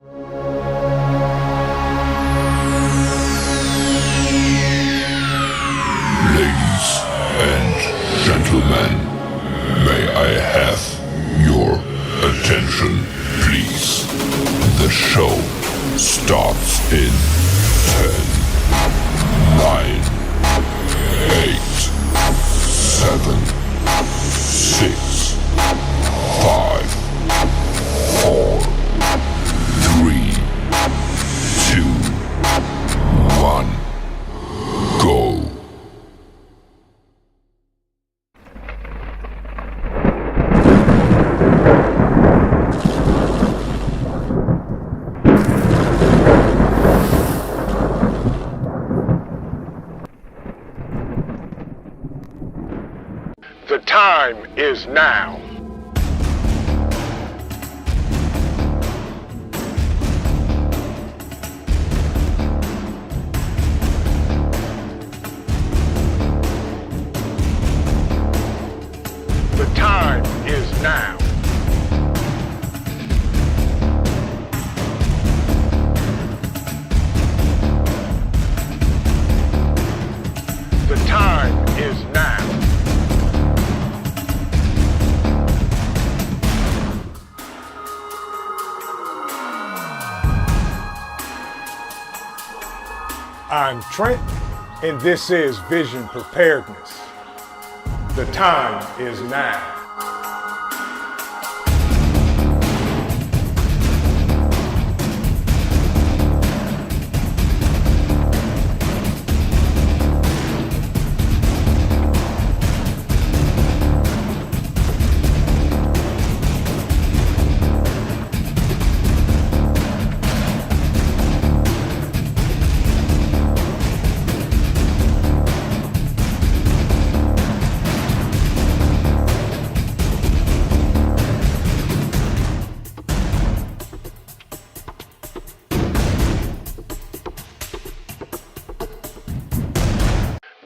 Ladies and gentlemen, may I have your attention, please? The show starts in 10, 9, 8, 7, 6, 5, 4, 3, 2, 1, go. The time is now. The time is now. The time is now. I'm Trent, and this is Vision Preparedness. The time is now.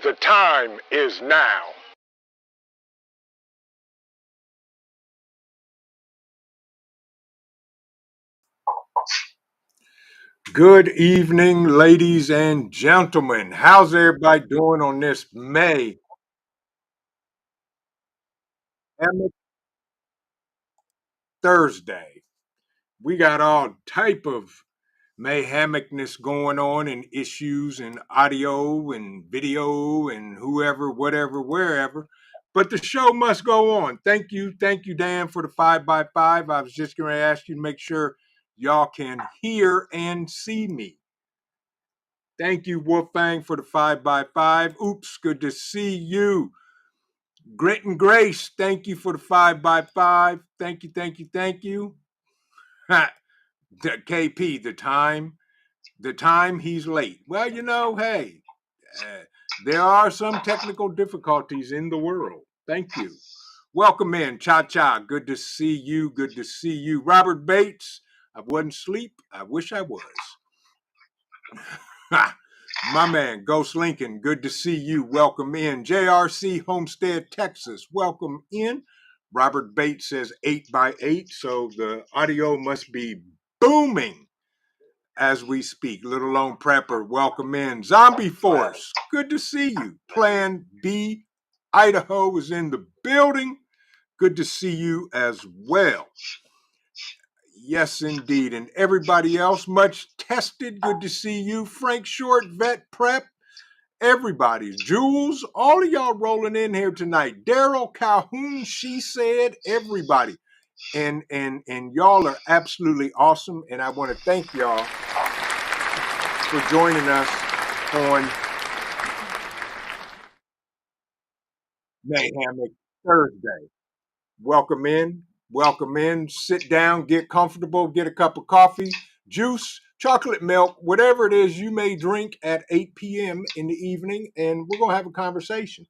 The time is now. Good evening, ladies and gentlemen. How's everybody doing on this MAYHEMIC Thursday? We got all type of mayhemicness going on and issues and audio and video and whoever, whatever, wherever. But the show must go on. Thank you, Dan, for the 5x5. I was just going to ask you to make sure y'all can hear and see me. Thank you, Wolfgang, for the 5x5. Oops, good to see you. Grit and Grace, thank you for the 5x5. Thank you. KP, the time he's late. Well, hey, there are some technical difficulties in the world. Thank you. Welcome in, Cha-Cha. Good to see you. Robert Bates, I wasn't asleep. I wish I was. My man, Ghost Lincoln, good to see you. Welcome in. JRC Homestead, Texas, welcome in. Robert Bates says 8x8, so the audio must be booming as we speak. Little Lone Prepper, welcome in. Zombie Force, good to see you. Plan B, Idaho is in the building. Good to see you as well. Yes, indeed. And everybody else, much tested. Good to see you. Frank Short, Vet Prep. Everybody. Jules, all of y'all rolling in here tonight. Daryl Calhoun, she said, everybody. And y'all are absolutely awesome. And I want to thank y'all for joining us on MAYHEMIC Thursday. Welcome in, sit down, get comfortable, get a cup of coffee, juice, chocolate milk, whatever it is you may drink at 8 p.m. in the evening, and we're going to have a conversation.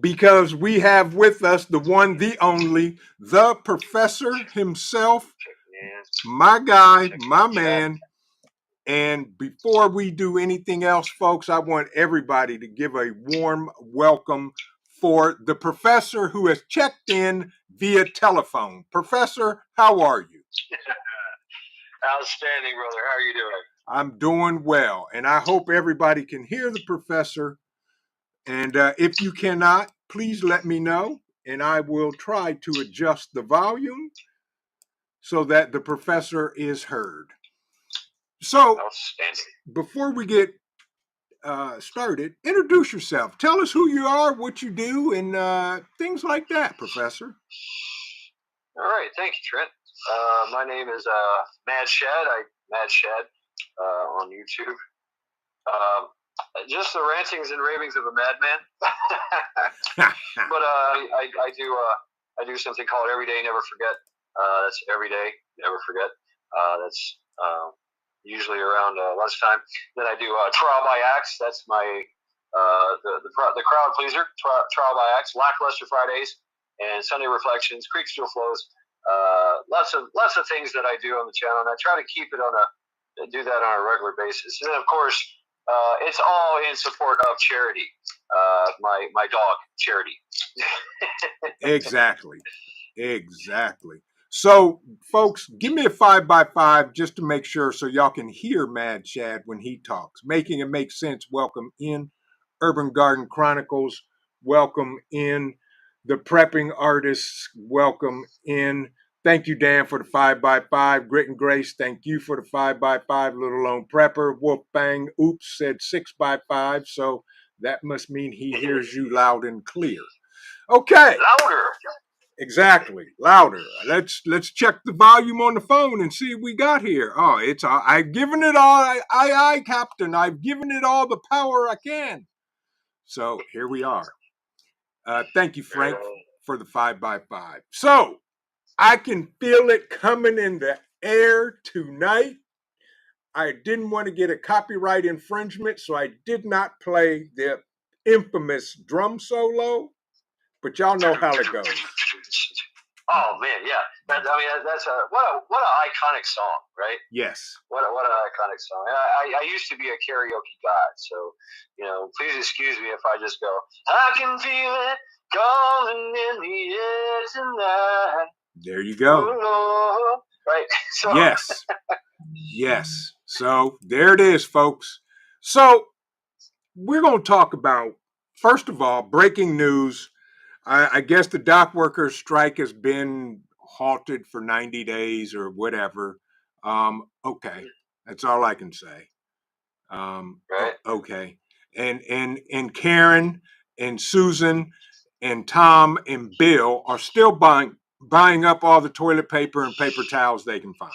Because we have with us the one, the only, the professor himself, my guy, my man. And before we do anything else, folks, I want everybody to give a warm welcome for the professor who has checked in via telephone. Professor, how are you? Outstanding, brother. How are you doing? I'm doing well, and I hope everybody can hear the professor. And if you cannot, please let me know, and I will try to adjust the volume so that the professor is heard. So, before we get started, introduce yourself. Tell us who you are, what you do, and things like that, Professor. All right. Thank you, Trent. My name is Mad Shad. Mad Shad on YouTube. Just the rantings and ravings of a madman. But I do something called Every Day Never Forget. That's every day, never forget. That's usually around lunchtime. Then I do Trial by Axe. That's my the crowd pleaser. Trial by Axe. Lackluster Fridays and Sunday Reflections. Creek Still Flows. Lots of things that I do on the channel, and I try to keep it do that on a regular basis. And then of course, it's all in support of charity. My dog, Charity. Exactly. So, folks, give me a 5x5 just to make sure so y'all can hear Mad Shad when he talks. Making it make sense. Welcome in. Urban Garden Chronicles. Welcome in. The Prepping Artists. Welcome in. Thank you, Dan, for the 5x5. Grit and Grace, thank you for the 5x5. Little Lone Prepper. Wolf Bang. Oops said 6x5. So that must mean he hears you loud and clear. Okay. Louder. Exactly. Louder. Let's check the volume on the phone and see what we got here. Oh, it's I've given it all. Aye, Captain. I've given it all the power I can. So here we are. Thank you, Frank, for the 5x5. So I can feel it coming in the air tonight. I didn't want to get a copyright infringement, so I did not play the infamous drum solo. But y'all know how it goes. Oh man, yeah. That's what an iconic song, right? Yes. What an iconic song. I used to be a karaoke guy, so please excuse me if I just go. I can feel it calling in the air tonight. There you go. Oh, right. So. Yes. So there it is, folks. So we're going to talk about, first of all, breaking news. I guess the dock workers strike has been halted for 90 days or whatever. Okay, that's all I can say. Right. Okay, and Karen and Susan and Tom and Bill are still buying up all the toilet paper and paper towels they can find.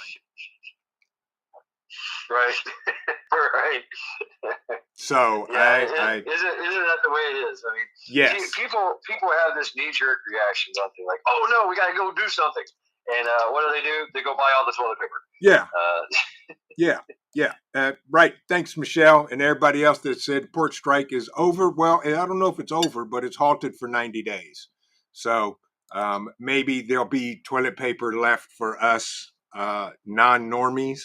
Right. Right. So yeah, isn't that the way it is? I mean, yes. People have this knee-jerk reaction, don't they? Like, oh no, we got to go do something. And what do? They go buy all the toilet paper. Yeah. Yeah. Right. Thanks, Michelle, and everybody else that said port strike is over. Well, I don't know if it's over, but it's halted for 90 days. So maybe there'll be toilet paper left for us non-normies,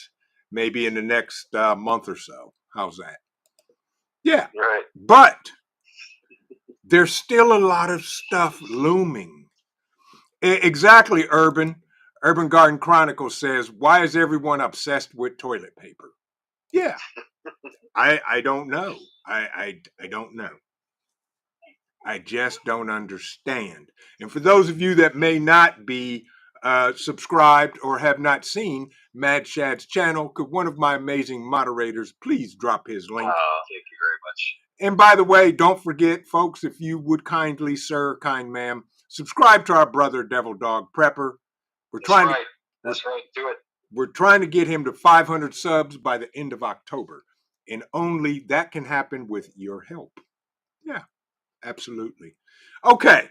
maybe in the next month or so. How's that? Yeah. Right. But there's still a lot of stuff looming. Exactly, Urban Garden Chronicle says, why is everyone obsessed with toilet paper? Yeah. I don't know. I don't know. I just don't understand. And for those of you that may not be subscribed or have not seen Mad Shad's channel, could one of my amazing moderators please drop his link? Oh, thank you very much. And by the way, don't forget, folks, if you would kindly, sir, kind ma'am, subscribe to our brother Devil Dog Prepper. That's right. Do it. We're trying to get him to 500 subs by the end of October. And only that can happen with your help. Yeah, absolutely. Okay.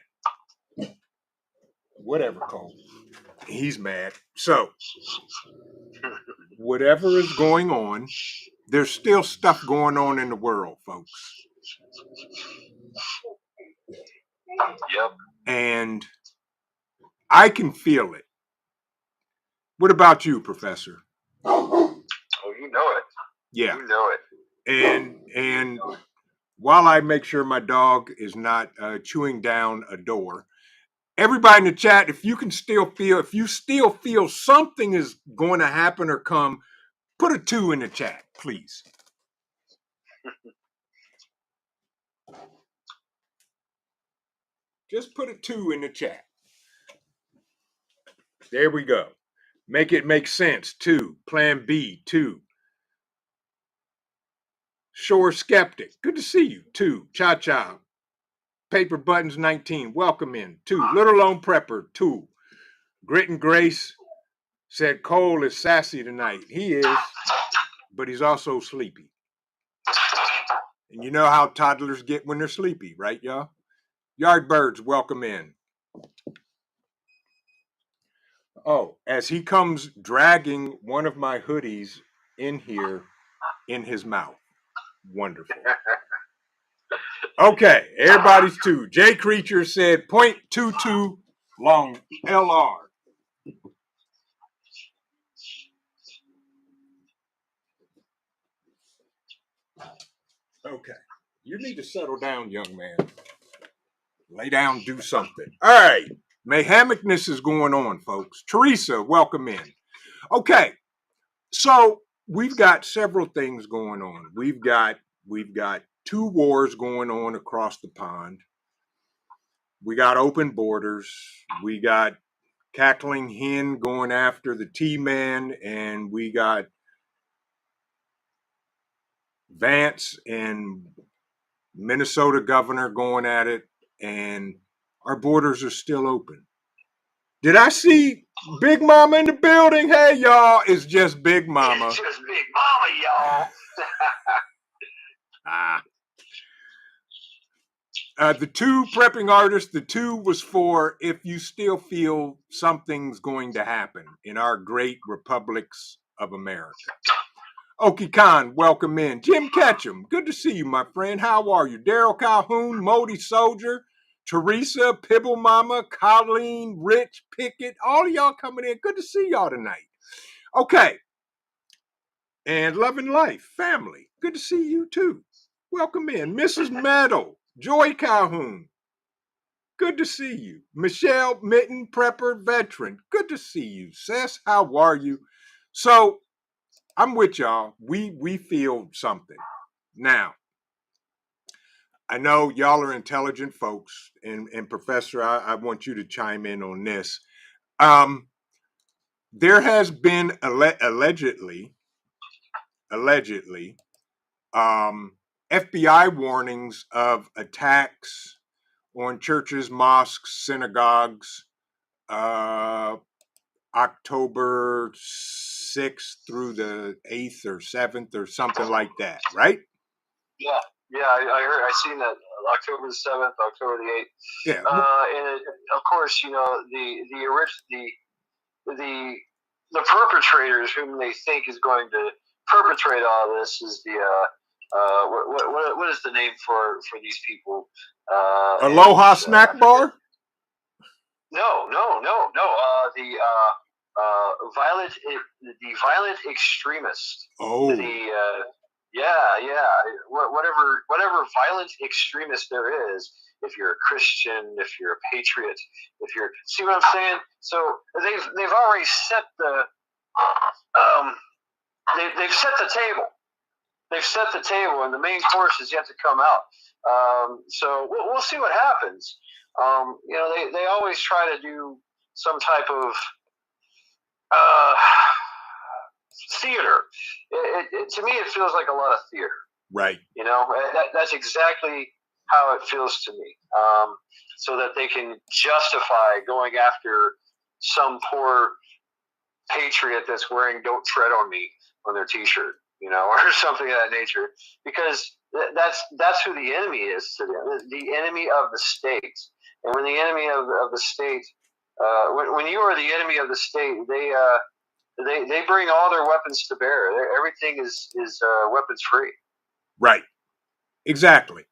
Whatever, Cole. He's mad. So, whatever is going on, there's still stuff going on in the world, folks. Yep. And I can feel it. What about you, Professor? Oh, you know it. Yeah. You know it. And while I make sure my dog is not chewing down a door, Everybody in the chat, if you still feel something is going to happen or come, put a 2 in the chat, please. Just put a 2 in the chat. There we go. Make it make sense. 2. Plan B, 2. Shore Skeptic, good to see you. 2. Cha Cha. Paper Buttons 19, welcome in. 2. Little Lone Prepper, 2. Grit and Grace said Cole is sassy tonight. He is, but he's also sleepy. And you know how toddlers get when they're sleepy, right, y'all? Yardbirds, welcome in. Oh, as he comes dragging one of my hoodies in here in his mouth. Wonderful. Okay, everybody's 2. J Creature said 0.22 long LR. Okay, you need to settle down, young man. Lay down, do something. All right, mayhemicness is going on, folks. Teresa, welcome in. Okay, so we've got several things going on. We've got 2 wars going on across the pond. We got open borders. We got cackling hen going after the T-man, and we got Vance and Minnesota governor going at it, and our borders are still open. Did I see Big Mama in the building? Hey, y'all, it's just Big Mama. It's just Big Mama, y'all. The 2 prepping artists, the 2 was for if you still feel something's going to happen in our great republics of America. Oki Khan, welcome in. Jim Ketchum, good to see you, my friend. How are you? Daryl Calhoun, Modi Soldier, Teresa, Pibble Mama, Colleen, Rich, Pickett, all of y'all coming in. Good to see y'all tonight. Okay. And Love and Life, family. Good to see you too. Welcome in. Mrs. Meadow, Joy Calhoun. Good to see you. Michelle Mitten, Prepper Veteran. Good to see you, sis. How are you? So, I'm with y'all. We feel something. Now, I know y'all are intelligent folks, and Professor, I want you to chime in on this. There has been allegedly, FBI warnings of attacks on churches, mosques, synagogues, October 6th through the 8th or 7th or something like that, right? Yeah, I heard. I seen that October the 7th, October the 8th. Yeah. And of course, you know the perpetrators whom they think is going to perpetrate all this is the what is the name for these people? Aloha Snack Bar? No. The violent extremist. Oh. Whatever violent extremist there is. If you're a Christian, if you're a patriot, if you're, see what I'm saying? So they've already set the they've set the table. They've set the table, and the main course is yet to come out. So we'll see what happens. You know, they always try to do some type of theater. To me, it feels like a lot of theater. Right. You know, that's exactly how it feels to me. So that they can justify going after some poor patriot that's wearing "Don't Tread on Me" on their T-shirt, you know, or something of that nature. Because that's who the enemy is to them. The enemy of the state. And when the enemy of the state, when you are the enemy of the state, they bring all their weapons to bear. Everything is weapons free. Right. Exactly.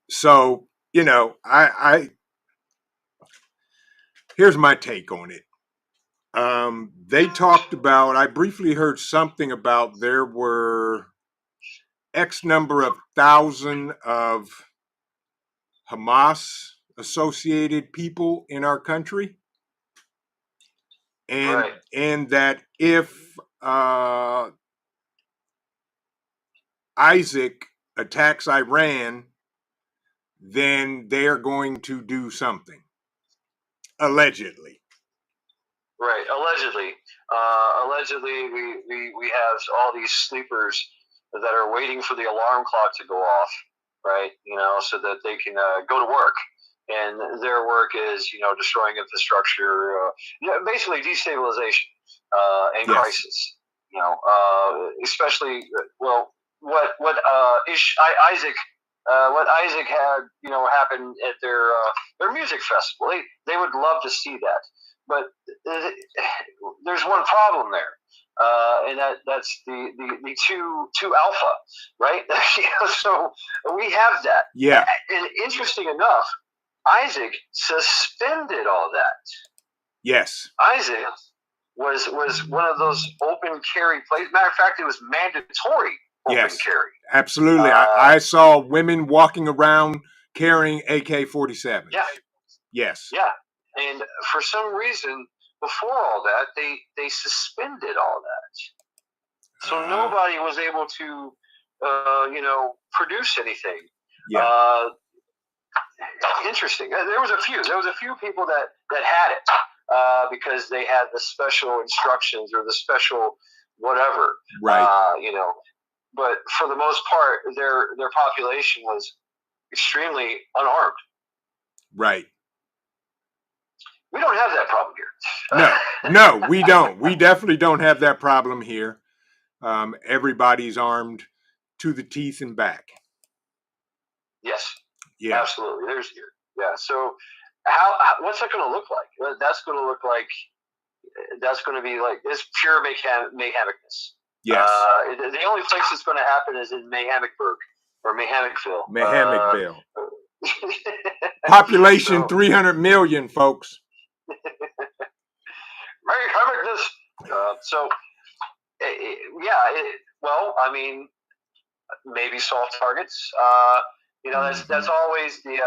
So, you know, I here's my take on it. They talked about, I briefly heard something about there were X number of thousand of Hamas associated people in our country. And Right. and that if Isaac attacks Iran, then they're going to do something. Allegedly. Right. Allegedly, we have all these sleepers that are waiting for the alarm clock to go off, right? So that they can go to work. And their work is, destroying infrastructure, basically destabilization and Yes. crisis. Especially what Isaac. What Isaac had, happen at their music festival. They would love to see that, but there's one problem there, and that's the two alpha, right? So we have that. Yeah. And interesting enough, Isaac suspended all that. Yes. Isaac was one of those open carry places. Matter of fact, it was mandatory open carry. Absolutely. I saw women walking around carrying AK-47s. Yeah. Yes. Yeah. And for some reason, before all that, they suspended all that. So nobody was able to, produce anything. Yeah. Interesting. There was a few people that had it because they had the special instructions or the special whatever. Right. But for the most part, their population was extremely unarmed. Right. We don't have that problem here. No, we don't. We definitely don't have that problem here. Everybody's armed to the teeth and back. Yes. Yeah. Absolutely. So what's that going to look like? That's going to be like this pure mayhemicness. Yes. The only place it's going to happen is in Mayhemicburg or Mayhemicville. Mayhemicville. Population 300 million, folks. Mayhemicness. Maybe soft targets. That's always the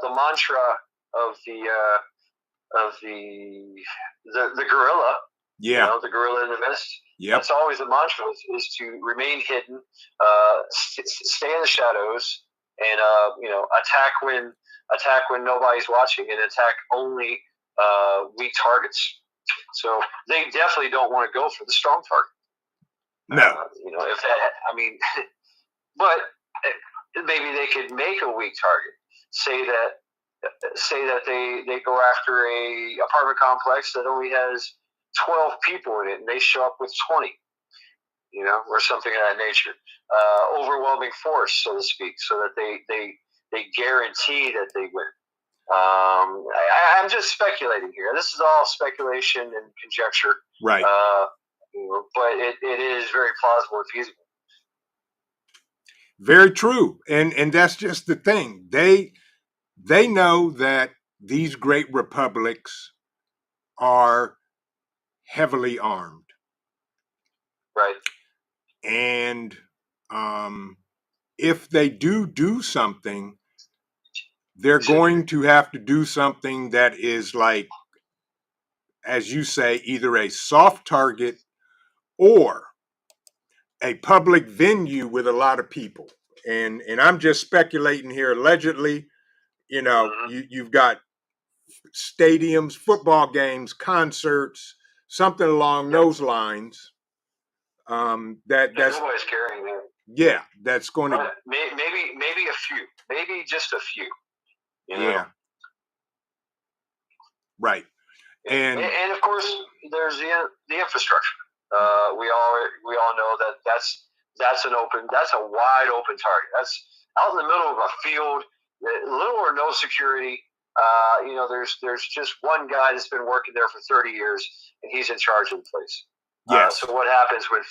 mantra of the guerrilla. Yeah. The guerrilla in the mist. Yep. That's always the mantra is to remain hidden, stay in the shadows, and attack when nobody's watching, and attack only weak targets. So they definitely don't want to go for the strong target. No. But maybe they could make a weak target. Say that they go after a apartment complex that only has 12 people in it, and they show up with 20, or something of that nature. Overwhelming force, so to speak, so that they guarantee that they win. I'm just speculating here. This is all speculation and conjecture. Right. But it is very plausible and feasible. Very true. And that's just the thing. They know that these great republics are heavily armed. Right. And if they do something, they're going to have to do something that is like, as you say, either a soft target or a public venue with a lot of people. And I'm just speculating here. Allegedly, you've got stadiums, football games, concerts, something along those lines. That's nobody's carrying that. Yeah, that's going to maybe a few, maybe just a few. Yeah. Right. And of course, there's the infrastructure. We all know that's a wide open target. That's out in the middle of a field, little or no security. There's just one guy that's been working there for 30 years, and he's in charge of the place. Yes. So what happens when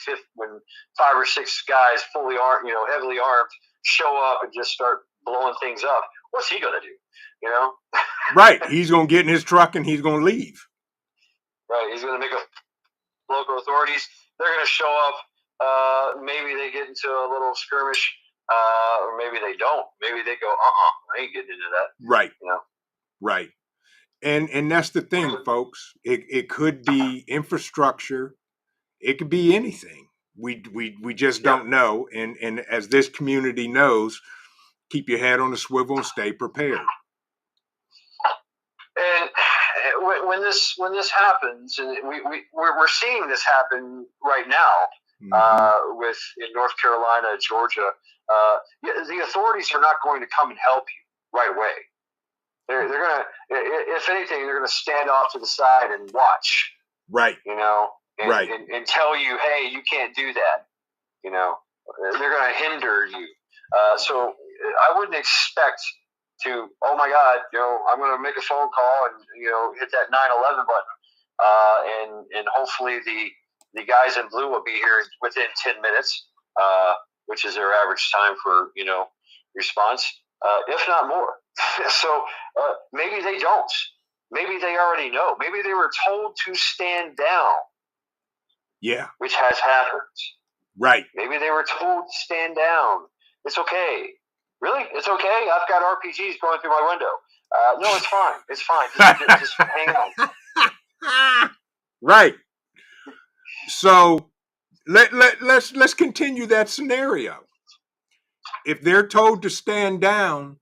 5 or 6 guys fully armed, heavily armed, show up and just start blowing things up? What's he gonna do? Right. He's gonna get in his truck and he's gonna leave. Right. He's gonna make local authorities. They're gonna show up. Maybe they get into a little skirmish or maybe they don't. Maybe they go, I ain't getting into that. Right. You know. Right. And that's the thing, folks. It could be infrastructure. It could be anything. We just don't know. And as this community knows, keep your head on the swivel and stay prepared. And when this happens, and we're seeing this happen right now, with in North Carolina, Georgia, the authorities are not going to come and help you right away. They're gonna, if anything, they're gonna stand off to the side and watch. Right. You know, and tell you, hey, you can't do that. You know, they're gonna hinder you. So I wouldn't expect to, oh my God, you know, I'm going to make a phone call and, you know, hit that 911 button, and hopefully the guys in blue will be here within 10 minutes, which is their average time for, you know, response, if not more. So maybe they don't. Maybe they already know. Maybe they were told to stand down. Yeah. Which has happened. Right. Maybe they were told to stand down. It's okay. Really? It's okay? I've got RPGs going through my window. No, it's fine. It's fine. Just hang on. Right. So let's continue that scenario. If they're told to stand down,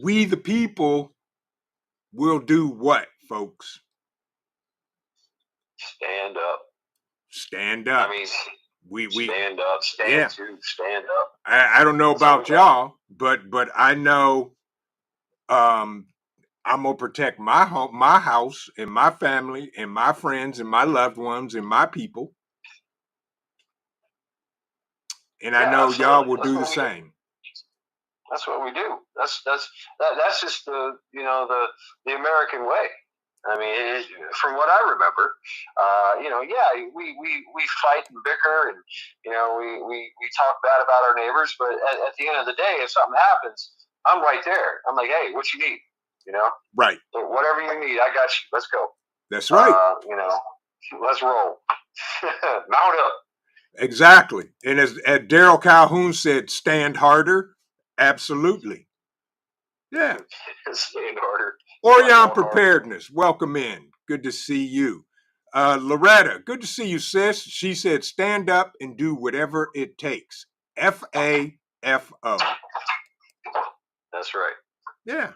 we the people will do what, folks? Stand up. Stand up. I mean, we stand up, stand up. I don't know about y'all, but I know I'm gonna protect my home, my house, and my family, and my friends, and my loved ones, and my people. And I know absolutely. y'all will do the same. That's what we do. That's just the, you know, the American way. I mean, from what I remember, you know, we fight and bicker, and, you know, we talk bad about our neighbors, but at the end of the day, if something happens, I'm right there. I'm like, hey, what you need? You know, right? So whatever you need, I got you. Let's go. That's right. You know, let's roll. Mount up. Exactly. And as Daryl Calhoun said, stand harder. Absolutely. Yeah. Stand harder. Orion Preparedness, welcome in. Good to see you. Loretta, good to see you, sis. She said, stand up and do whatever it takes. FAFO. That's right. Yeah.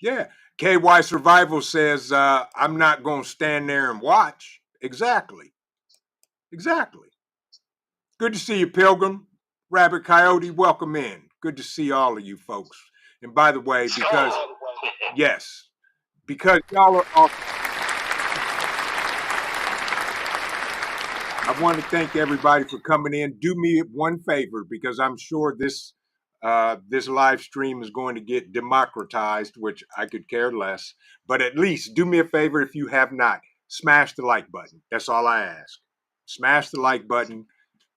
Yeah. KY Survival says, I'm not going to stand there and watch. Exactly. Exactly. Good to see you, Pilgrim. Rabbit Coyote, welcome in. Good to see all of you folks. And by the way, because, yes, because y'all are awesome. I want to thank everybody for coming in. Do me one favor, because I'm sure this live stream is going to get democratized, which I could care less. But at least do me a favor, if you have not, smash the like button. That's all I ask. Smash the like button,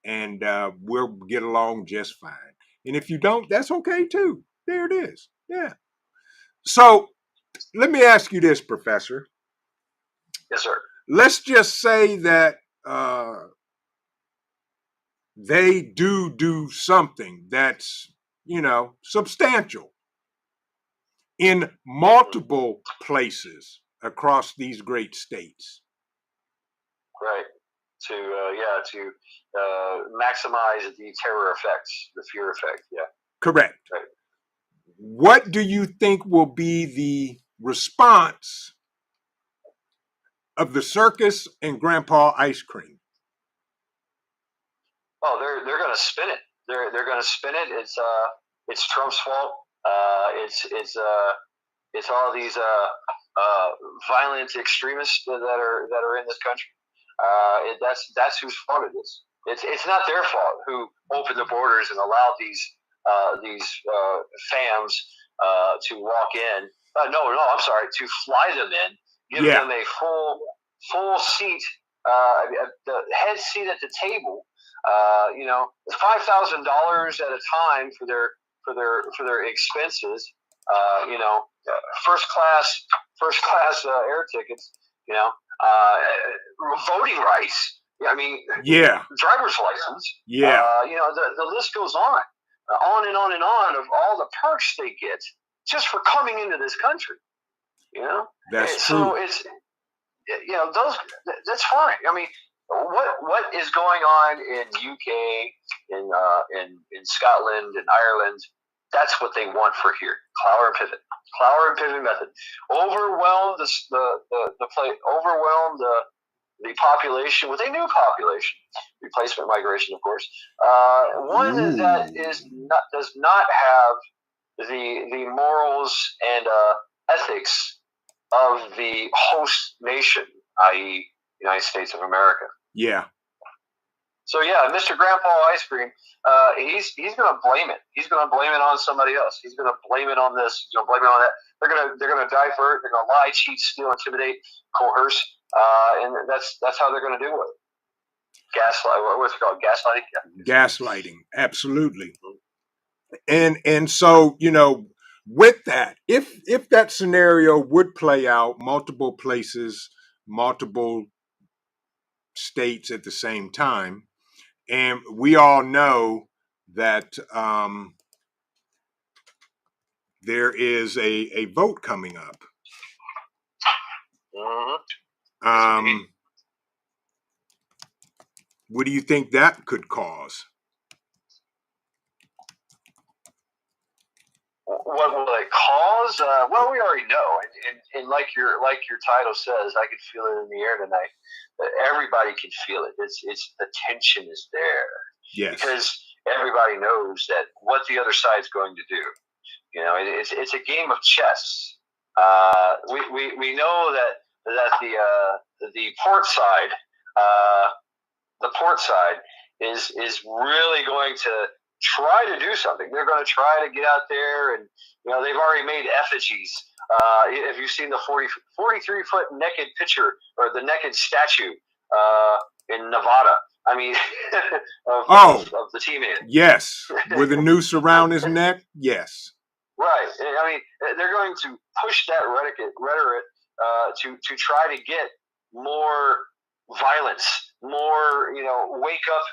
and we'll get along just fine. And if you don't, that's okay too. There it is. Yeah. So let me ask you this, Professor. Yes, sir. Let's just say that they do something that's, you know, substantial in multiple places across these great states. Right. To maximize the terror effects, the fear effect. Yeah. Correct. Right. What do you think will be the response of the circus and Grandpa Ice Cream? Oh, they're going to spin it. They're going to spin it. It's Trump's fault. It's all these violent extremists that are in this country. That's whose fault it is. It's not their fault who opened the borders and allowed these FAMs to walk in. No, I'm sorry, to fly them in, give them a full seat, the head seat at the table. You know, $5,000 at a time for their expenses. You know, first class air tickets. You know, voting rights. I mean, Yeah. driver's license. Yeah. The list goes on and on and on of all the perks they get just for coming into this country. That's so true. it's that's fine. I mean, what is going on in UK, in Scotland, in Ireland? That's what they want for here. Clower and pivot method. Overwhelm overwhelm the population with a new population. Replacement migration, of course. One that does not have the morals and ethics of the host nation, i.e., United States of America. Yeah. So yeah, Mr. Grandpa Ice Cream, he's going to blame it. He's going to blame it on somebody else. He's going to blame it on this. He's going to blame it on that. They're going to divert. They're going to lie, cheat, steal, intimidate, coerce, and that's how they're going to do it. Gaslight. What's it called? Gaslighting. Yeah. Gaslighting. Absolutely. And so with that, if that scenario would play out, multiple places, multiple states at the same time, and we all know that there is a vote coming up. What do you think that could cause? What will it cause? Well, we already know, and like your title says, I could feel it in the air tonight. Everybody can feel it. It's the tension is there. Yes. Because everybody knows that what the other side's going to do. It's a game of chess. We know that the port side is really going to try to do something. They're going to try to get out there, and they've already made effigies. If you've seen the 43-foot naked picture or the naked statue in Nevada, I mean, of the T-Man. Yes, with a noose around his neck. Yes. Right. I mean, they're going to push that rhetoric to try to get more violence, more wake up.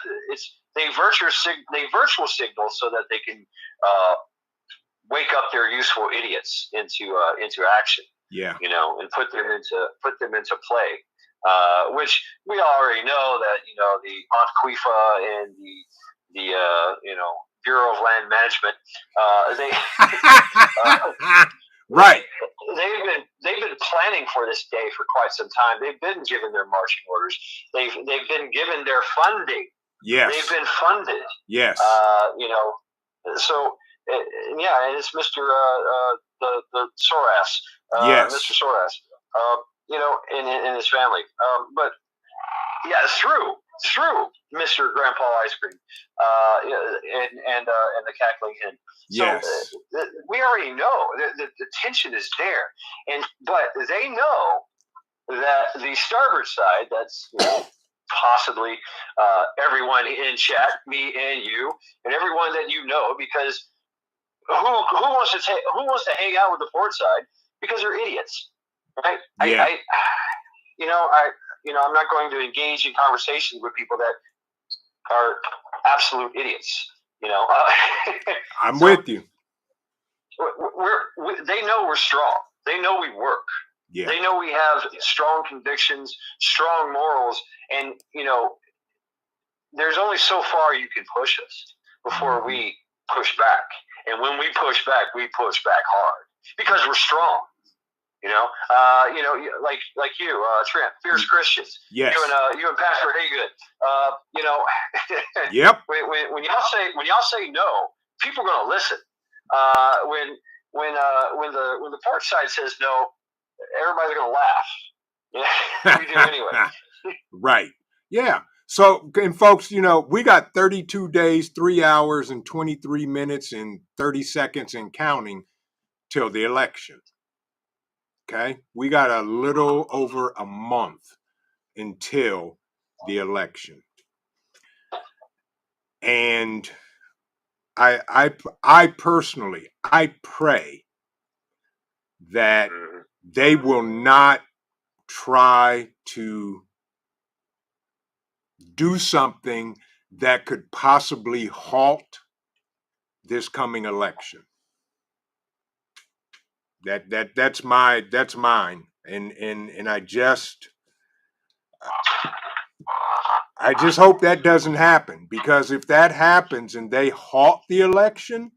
They virtual signal so that they can wake up their useful idiots into action. Yeah. And put them into play. Which we already know that the Antifa and the Bureau of Land Management right. They've been planning for this day for quite some time. They've been given their marching orders. They've been given their funding. Yes. They've been funded. Yes. So and it's Mr. The Soros. Yes. Mr. Soros. In his family. But yeah, through Mr. Grandpa Ice Cream, and the cackling hen. Yes. So we already know the tension is there, but they know that the starboard side, that's possibly everyone in chat, me and you, and everyone that because who wants to hang out with the port side because they're idiots, right? Yeah. I'm not going to engage in conversations with people that are absolute idiots. I'm with you. They know we're strong. They know we work. Yeah. They know we have strong convictions, strong morals, and there's only so far you can push us before we push back. And when we push back hard because we're strong. Like you, Trent, fierce Christians. Yes. You and Pastor Haygood. Yep. When y'all say no, people are gonna listen. When the port side says no, everybody's gonna laugh. We do anyway. Right. Yeah. So, and folks, we got 32 days, 3 hours and 23 minutes and 30 seconds and counting till the election. Okay. We got a little over a month until the election. And I personally, I pray that they will not try to do something that could possibly halt this coming election. That's mine. And I just hope that doesn't happen, because if that happens and they halt the election,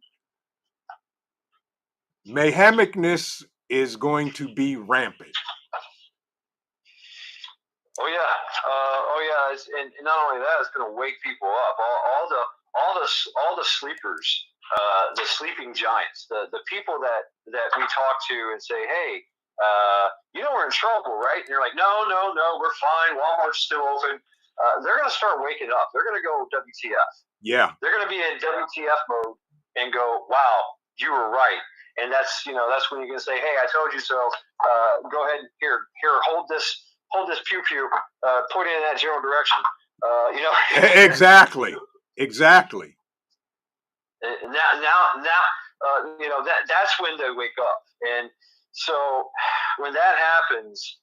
mayhemicness is going to be rampant. Oh yeah, and not only that, it's going to wake people up. All the sleepers, the sleeping giants, the people that we talk to and say, hey, we're in trouble, right? And you're like, no, we're fine. Walmart's still open. They're going to start waking up. They're going to go WTF. Yeah. They're going to be in WTF mode and go, wow, you were right. And that's when you're going to say, hey, I told you so. Go ahead, here, hold this pew, put it in that general direction. Exactly. Now, that's when they wake up. And so when that happens,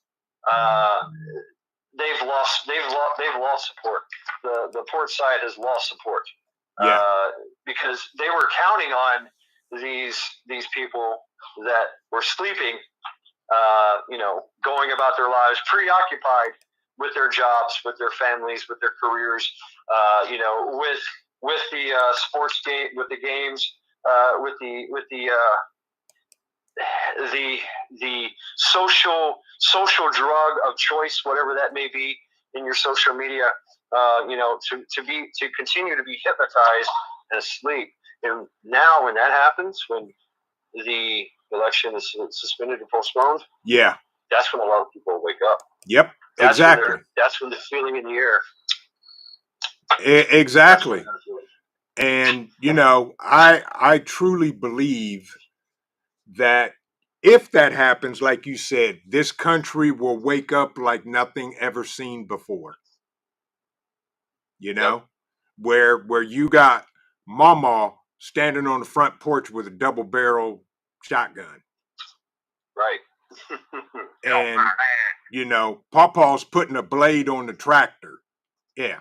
they've lost support. The port side has lost support. Yeah. Because they were counting on these people that were sleeping, going about their lives, preoccupied with their jobs, with their families, with their careers, with the sports game, with the games, with the social drug of choice, whatever that may be in your social media, to continue to be hypnotized and asleep. And now, when that happens, when the election is suspended or postponed, yeah, that's when a lot of people wake up. Yep, exactly. That's when the feeling in the air. Exactly. And I truly believe that if that happens, like you said, this country will wake up like nothing ever seen before. Yep. Where you got Mama standing on the front porch with a double barrel shotgun. Right. And Pawpaw's putting a blade on the tractor. Yeah.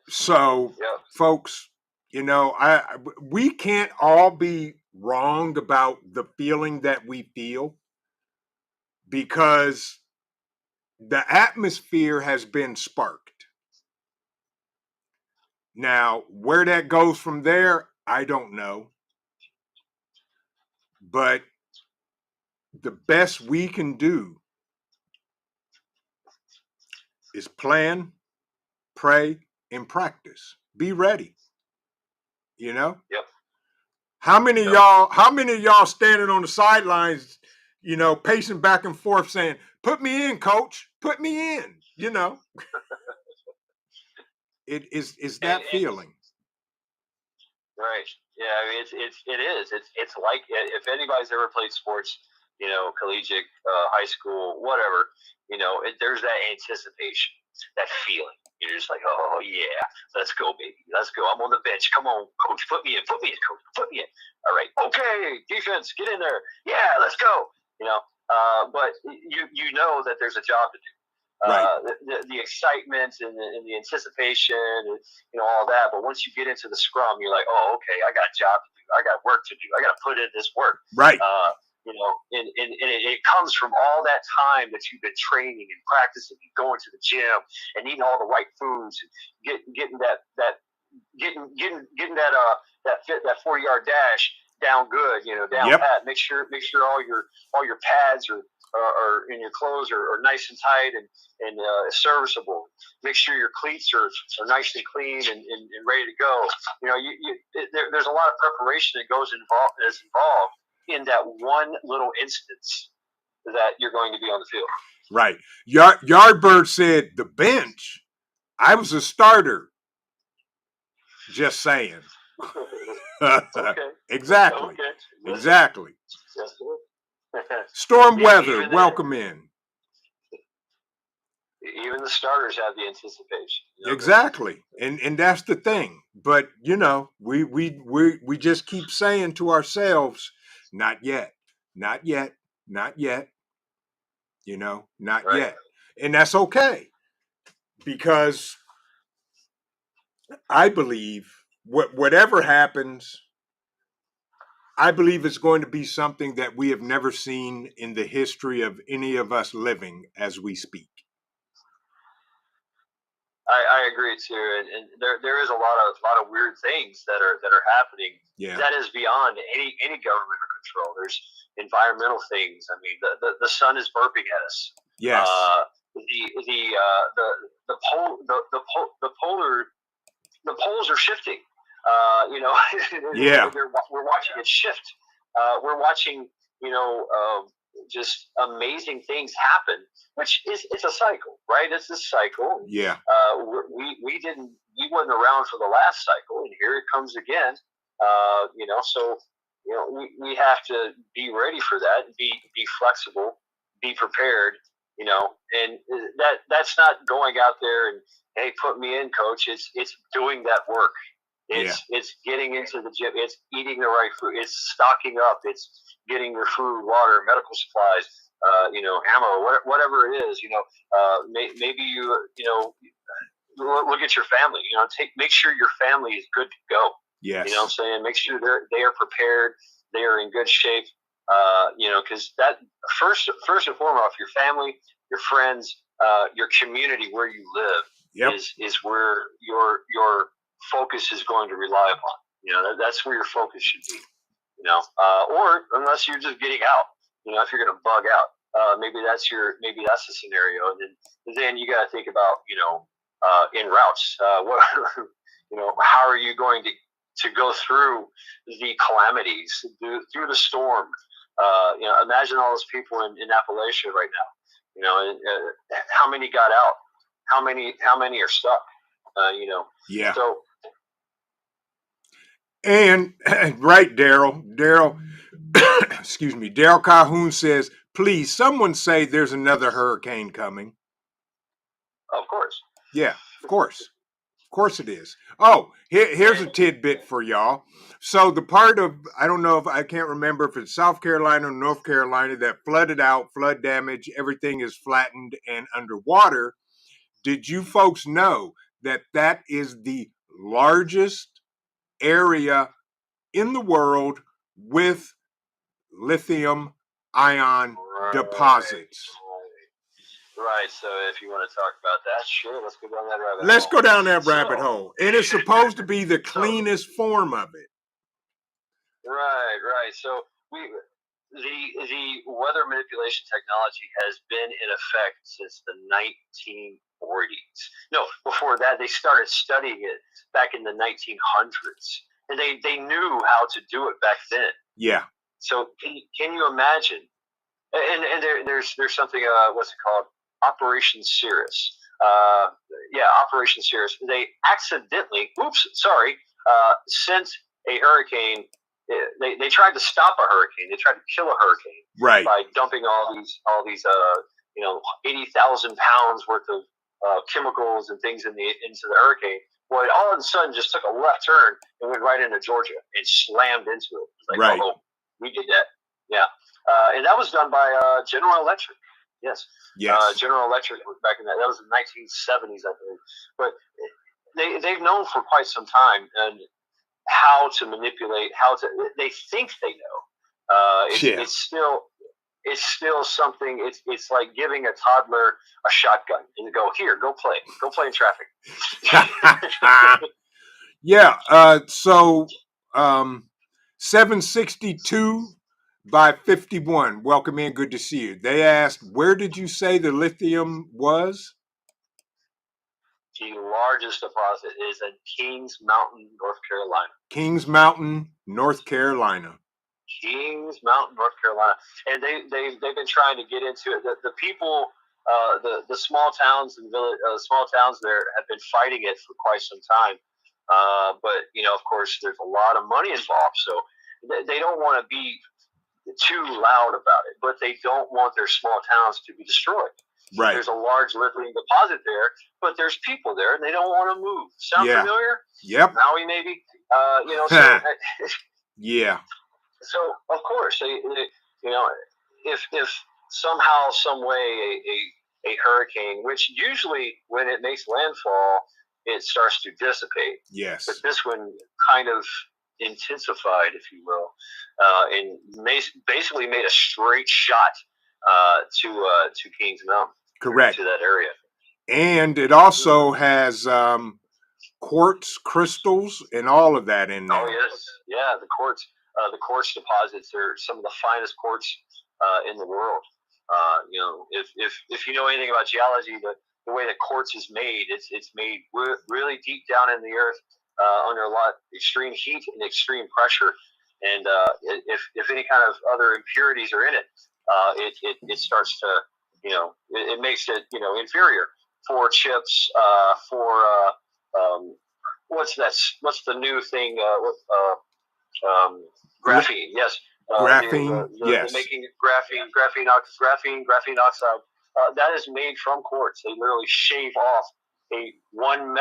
So, yep. Folks, we can't all be wrong about the feeling that we feel, because the atmosphere has been sparked. Now, where that goes from there, I don't know. But the best we can do is plan, pray, and practice. Be ready. Yep. How many of y'all standing on the sidelines, pacing back and forth saying, "Put me in, coach. Put me in." It is that feeling. Right. Yeah, I mean, it is. It's like, if anybody's ever played sports, collegiate, high school, whatever, there's that anticipation, that feeling. You're just like, oh yeah, let's go, baby, let's go. I'm on the bench. Come on, coach, put me in, coach, put me in. All right, okay, defense, get in there. Yeah, let's go. But you know that there's a job to do. Right. The excitement and the anticipation and all that. But once you get into the scrum, you're like, oh, okay, I got a job to do. I got work to do. I got to put in this work. Right. And it comes from all that time that you've been training and practicing and going to the gym and eating all the right foods and getting that 40-yard dash down good, down Yep. pat. Make sure all your pads are in your clothes are nice and tight and serviceable. Make sure your cleats are nice and clean and ready to go. There's a lot of preparation that is involved in that one little instance that you're going to be on the field. Right. Yardbird said, the bench, I was a starter. Just saying. Okay. Exactly. Okay. Exactly. Yes, Storm Weather, welcome in. Even the starters have the anticipation. Exactly. And that's the thing. But we just keep saying to ourselves, not yet, not yet, not yet. Not right. yet. And that's okay. because I believe whatever happens, I believe it's going to be something that we have never seen in the history of any of us living as we speak. I agree too, and there is a lot of weird things that are happening. Yeah. That is beyond any government or control. There's environmental things. I mean, the sun is burping at us. Yes. The poles are shifting. Yeah. We're watching it shift. We're watching just amazing things happen, which it's a cycle, right? It's a cycle. Yeah. We wasn't around for the last cycle, and here it comes again. So we have to be ready for that, be flexible, be prepared. And that's not going out there and, hey, put me in, coach. It's doing that work. It's getting into the gym. It's eating the right food. It's stocking up. It's getting your food, water, medical supplies, ammo, whatever it is. Maybe look at your family. Make sure your family is good to go. Yes. You know what I'm saying? Make sure they are prepared. They are in good shape. Because that first and foremost, your family, your friends, your community where you live is where your focus is going to rely upon. That's where your focus should be. Or unless you're just getting out. If you're going to bug out, maybe that's the scenario. And then you got to think about en routes. How are you going to go through the calamities, through the storm? Imagine all those people in Appalachia right now. How many got out? How many are stuck? Yeah. So, and right, Daryl, excuse me, Daryl Calhoun says, please, someone say there's another hurricane coming. Of course. Yeah, of course. Of course it is. Oh, here's a tidbit for y'all. So the part of, I don't know if, I can't remember if it's South Carolina or North Carolina that flooded out, flood damage, everything is flattened and underwater. Did you folks know that is the largest area in the world with lithium ion deposits? Right. So if you want to talk about that, sure, let's go down that rabbit hole. Let's go down that rabbit hole. And it's supposed to be the cleanest form of it. Right. So the weather manipulation technology has been in effect since the 1940s. No, before that, they started studying it back in the 1900s, and they knew how to do it back then. Yeah. So can you imagine? And there's something. What's it called? Operation Cirrus. Operation Cirrus. They accidentally, sent a hurricane. They tried to stop a hurricane. They tried to kill a hurricane, right, by dumping all these 80,000 pounds worth of chemicals and things into the hurricane. Well, it all of a sudden just took a left turn and went right into Georgia and slammed into it. It's like, right. Oh, we did that. Yeah. And that was done by General Electric. Yes. General Electric back in that was in the 1970s, I believe. But they've known for quite some time and how to manipulate. They think they know. It's still something. It's like giving a toddler a shotgun and go play in traffic. Yeah. So 762 by 51. Welcome in. Good to see you. They asked, where did you say the lithium was? The largest deposit is in Kings Mountain, North Carolina. Kings Mountain, North Carolina. Kings Mountain, North Carolina. And they've been trying to get into it. The people, the small towns and small towns there have been fighting it for quite some time. But, of course, there's a lot of money involved. So they don't want to be too loud about it, but they don't want their small towns to be destroyed. Right. There's a large lithium deposit there, but there's people there and they don't want to move. Sound familiar? Yep. Maui, maybe. Yeah. So of course, if somehow, some way, a hurricane, which usually when it makes landfall, it starts to dissipate. Yes. But this one kind of intensified, if you will, and basically made a straight shot to Kings Mountain. Correct. To that area. And it also has quartz crystals and all of that in there. Oh yes, yeah. The quartz deposits are some of the finest quartz in the world. If you know anything about geology, the way that quartz is made, it's made really deep down in the earth under a lot of extreme heat and extreme pressure. And if any kind of other impurities are in it, it starts to it makes it inferior for chips what's the new thing? Graphene. Yes. Graphene. Yes. Making graphene oxide. That is made from quartz. They literally shave off one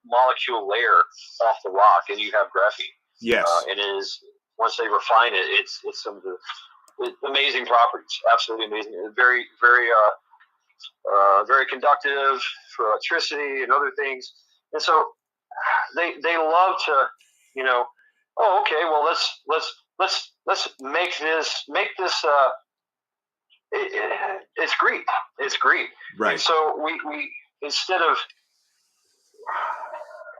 molecule layer off the rock, and you have graphene. Yes. It is, once they refine it, it's some of the amazing properties. Absolutely amazing. Very very conductive for electricity and other things. And so they love to, oh, okay, well let's make this it's greed. It's greed. Right. And so we instead of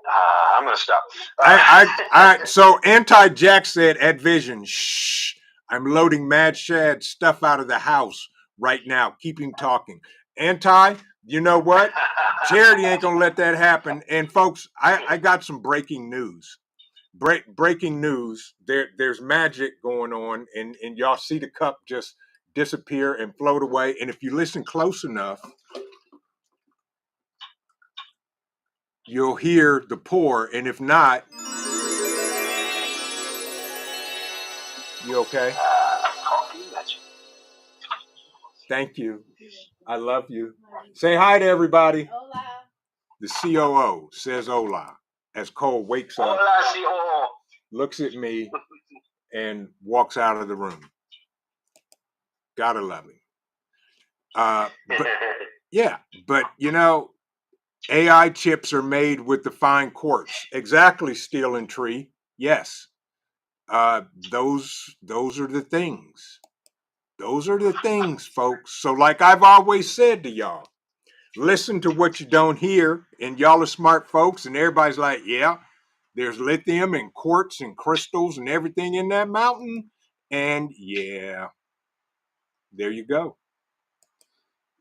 I'm going to stop. So Anti-Jack said at Vision, shh, I'm loading Mad Shad stuff out of the house right now. Keep him talking. Anti, you know what? Charity ain't going to let that happen. And folks, I got some breaking news. Breaking news. There's magic going on, and y'all see the cup just disappear and float away. And if you listen close enough, you'll hear the pour, and if not, you okay? Thank you. I love you. Say hi to everybody. Hola. The COO says hola as Cole wakes up, Hola, looks at me, and walks out of the room. Gotta love him. But yeah, but AI chips are made with the fine quartz. Exactly, steel and tree. Yes. Those are the things. Those are the things, folks. So like I've always said to y'all, listen to what you don't hear, and y'all are smart folks, and everybody's like, yeah, there's lithium and quartz and crystals and everything in that mountain. And yeah, there you go.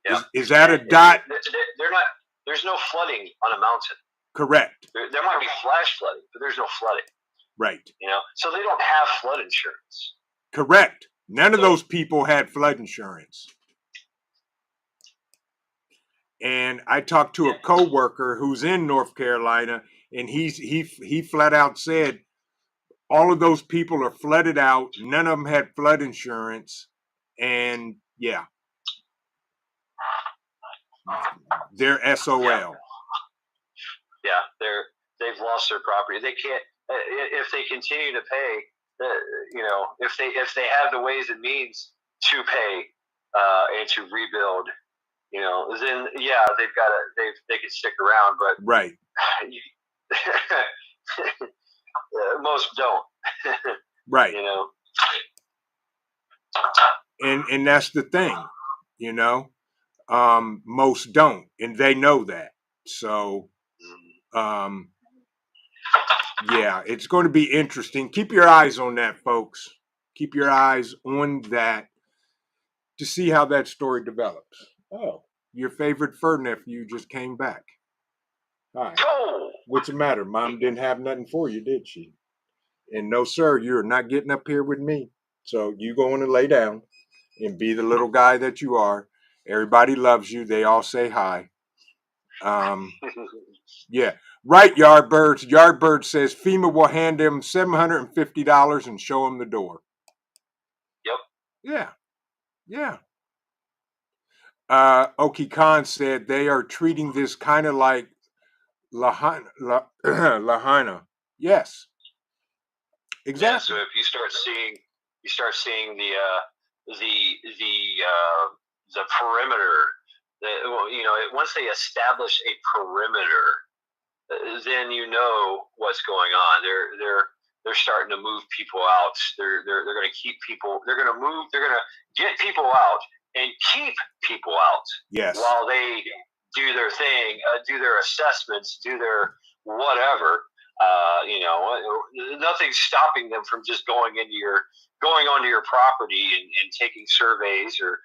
Yeah. Is that a dot? They're not. There's no flooding on a mountain. Correct. There might be flash flooding, but there's no flooding. Right. So they don't have flood insurance. Correct. None of those people had flood insurance. And I talked to a coworker who's in North Carolina, and he flat out said all of those people are flooded out. None of them had flood insurance, and yeah, they're SOL. Yeah, they've lost their property. They can't if they continue to pay. If they have the ways and means to pay and to rebuild, then yeah, they can stick around, but right. Most don't. Right. And that's the thing, most don't, and they know that. So yeah, it's going to be interesting. Keep your eyes on that, folks. Keep your eyes on that to see how that story develops. Oh, your favorite fur nephew just came back. Hi. Oh. What's the matter? Mom didn't have nothing for you, did she? And no, sir, you're not getting up here with me. So you go on and lay down and be the little guy that you are. Everybody loves you. They all say hi. Yeah. Right, Yardbirds. Yardbird says FEMA will hand him $750 and show him the door. Yep. Yeah. Yeah. Oki Khan said they are treating this kind of like Lahaina. Yes. Exactly. Yeah, so if you start seeing the perimeter once they establish a perimeter, then you know what's going on. They're starting to move people out. They're going to keep people. They're going to move. They're going to get people out and keep people out. Yes. While they do their thing, do their assessments, do their whatever. Nothing's stopping them from just going onto your property and taking surveys, or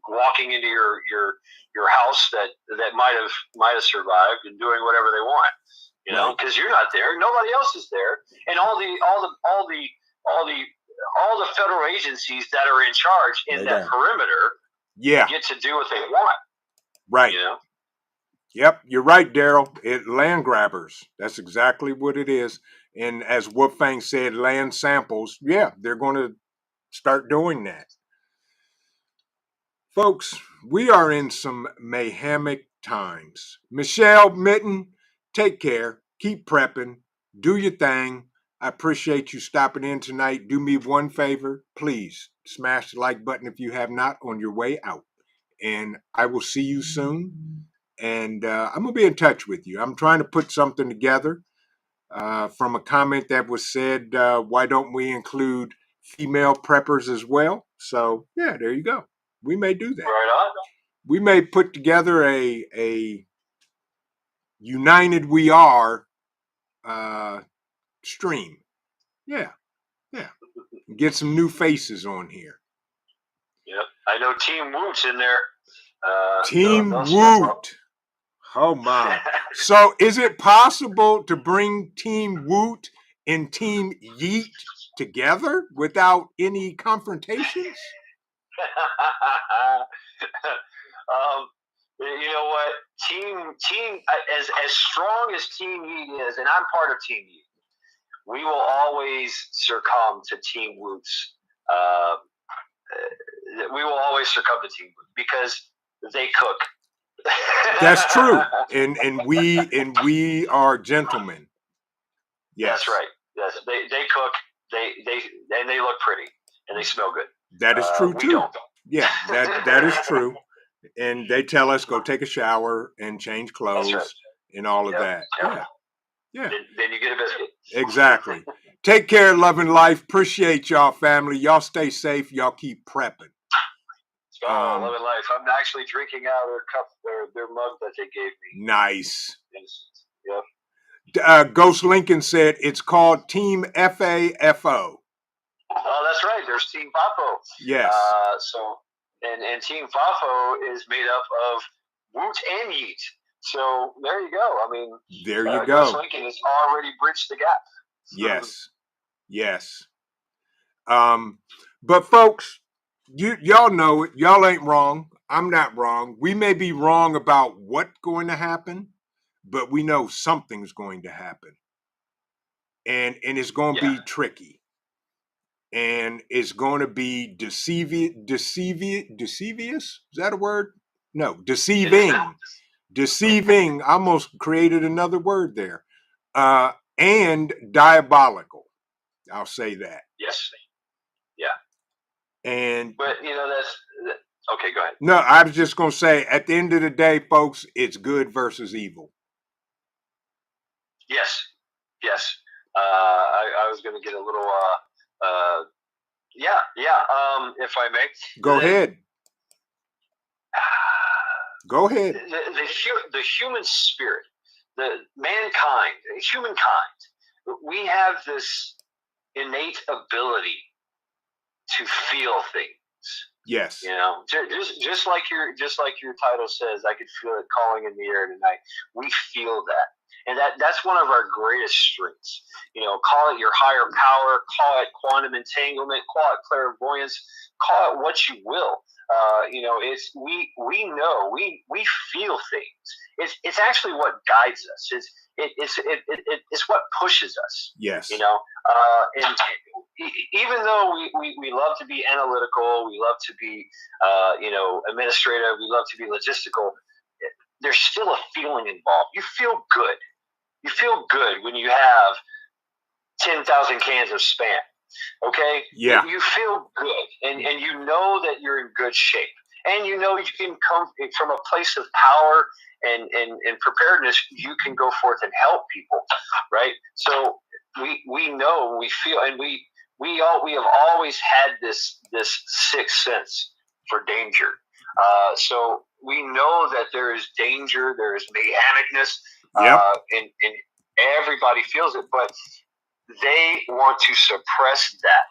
walking into your house that might have survived and doing whatever they want, because you're not there, nobody else is there, and all the federal agencies that are in charge in that perimeter, get to do what they want, right? Yep, you're right, Daryl. Land grabbers. That's exactly what it is. And as Wolfgang said, land samples. Yeah, they're going to start doing that. Folks, we are in some mayhemic times. Michelle, Mitten, take care. Keep prepping. Do your thing. I appreciate you stopping in tonight. Do me one favor. Please smash the like button if you have not on your way out. And I will see you soon. And I'm going to be in touch with you. I'm trying to put something together from a comment that was said, why don't we include female preppers as well? So, yeah, there you go. We may do that. Right on. We may put together a United We Are stream. Yeah. Get some new faces on here. Yep. I know Team Woot's in there. Team Woot. Oh my. So is it possible to bring Team Woot and Team Yeet together without any confrontations? You know what? Team as strong as Team Yeet is, and I'm part of Team Yeet, we will always succumb to Team Woot's. We will always succumb to Team Woot because they cook. That's true, and we are gentlemen. Yes. That's right. Yes, they cook. They look pretty and they smell good. That is true we too. Don't. Yeah, that is true. And they tell us go take a shower and change clothes and all of that. Yep. Yeah. Then you get a biscuit. Exactly. Take care, loving life. Appreciate y'all, family. Y'all stay safe. Y'all keep prepping. Loving life. I'm actually drinking out of their cup, their mug that they gave me. Nice. Yep. Ghost Lincoln said it's called Team FAFO. Oh, that's right. There's Team FAFO. Yes. And Team FAFO is made up of Woot and Yeet. So there you go. I mean, there you go. Ghost Lincoln has already bridged the gap. Yes. But folks, y'all know it. Y'all ain't wrong. I'm not wrong. We may be wrong about what's going to happen, but we know something's going to happen. And it's going to be tricky. And it's going to be deceiving. Is that a word? No, deceiving. Deceiving. I almost created another word there. And diabolical. I'll say that. Yes. Yeah. But that's okay. Go ahead. No, I was just going to say, at the end of the day, folks, it's good versus evil. Yes. I was going to get a little. If I may. Go ahead. Go ahead. The human spirit, the mankind, humankind, we have this innate ability to feel things. Yes. Just like your title says, I could feel it calling in the air tonight. We feel that. And that's one of our greatest strengths. Call it your higher power, call it quantum entanglement, call it clairvoyance, call it what you will. It's we know, we feel things. It's actually what guides us. It's what pushes us. Yes. And even though we love to be analytical, we love to be administrative, we love to be logistical, there's still a feeling involved. You feel good. You feel good when you have 10,000 cans of Spam. Okay? Yeah. You feel good, and you know that you're in good shape. and you can come from a place of power and preparedness. You can go forth and help people, right? So we know, we feel, and we have always had this sixth sense for danger. So we know that there is danger, there is mayhemicness, and everybody feels it, but they want to suppress that.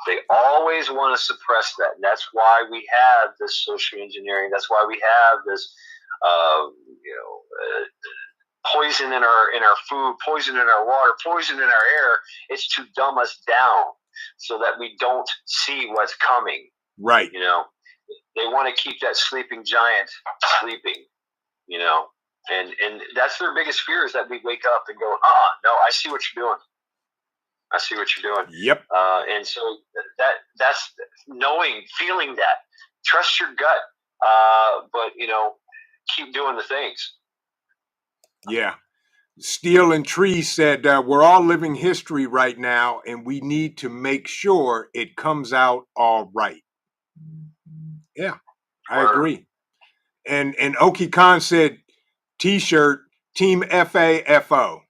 They always want to suppress that, and that's why we have this social engineering. That's why we have this, poison in our food, poison in our water, poison in our air. It's to dumb us down so that we don't see what's coming. Right. They want to keep that sleeping giant sleeping. And that's their biggest fear, is that we wake up and go, no, I see what you're doing. I see what you're doing. Yep. And so that's knowing, feeling that. Trust your gut, but keep doing the things. Yeah. Steel and Tree said, we're all living history right now, and we need to make sure it comes out all right. Yeah, I agree. And Oki Khan said, T-shirt, Team FAFO.